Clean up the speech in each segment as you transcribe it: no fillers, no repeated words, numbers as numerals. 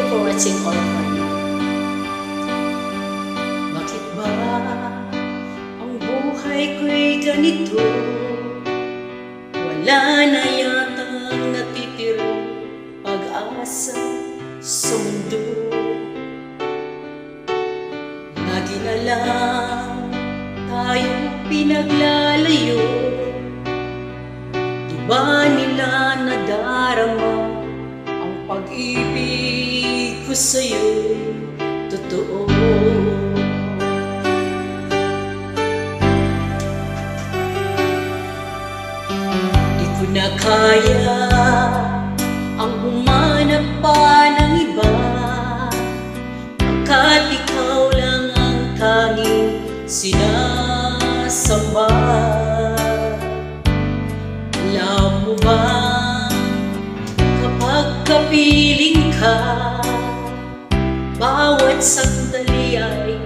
for watching all for me. Bakit ba ang buhay ko'y ganito? Wala na yatang natitirang pag-asa sa mundo. Lagi na lang tayong pinaglalayo. Di ba nila nadarama ang pag-ibig ko sa'yo'y totoo? Di ko na kaya ang humanap pa ng iba, pagkat ikaw lang ang tanging sinasamba. Alam mo ba, kapag kapiling ka, bawat sandali ay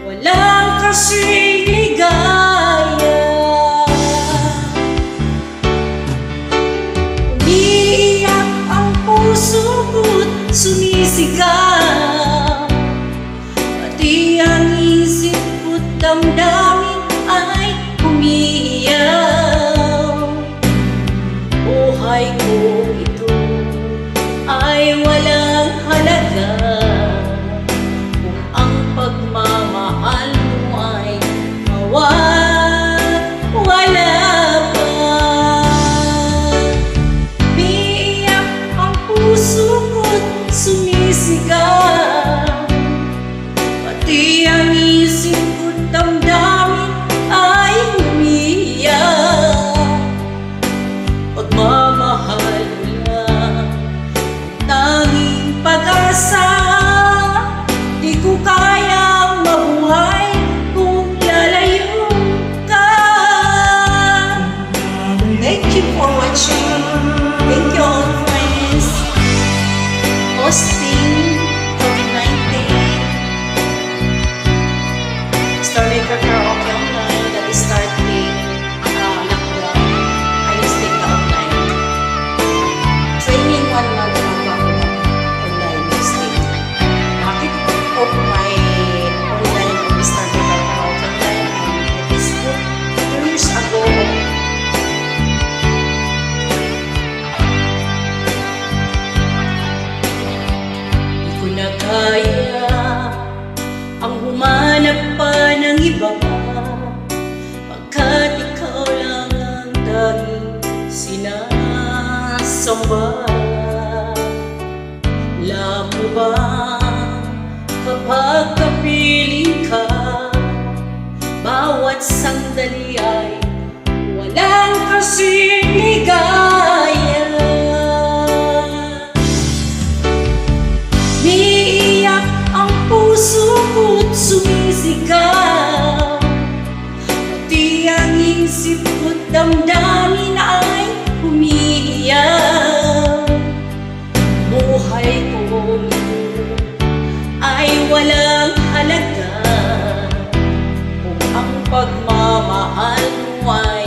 walang kasing ligaya. Umiiyak ang puso ko't sumisigaw, pati ang isip ko't damdamin ay umiiyaw. Buhay ko ito ay walang halaga kung ang pagmamahal mo ay mawawala pa. Umiiyak ang puso ko't sumisigaw, pati ang isip ko't damdamin ay umiiyak. Pagmamahal mo lang tanging pag-asa, di ko kayang mabuhay kung lalayo ka. Thank you for watching. Thank you all friends. Hosting COVID-19 started karaoke online that is starting lockdown. I just take the online training 1 month na ako online hosting. Nakita ko my online started karaoke online and it is 2 years ago. Di ko na kaya ang humanap pa ng iba, pagkat ikaw lang ang tanging sinasamba. Alam mo ba, kapag kapiling ka, bawat sandali ay walang kasing ligaya. Umiiyak ang puso ko't sumisigaw, pati ang isip ko't damdamin ay umiiyak. Buhay ko ay walang halaga kung ang pagmamahal mo ay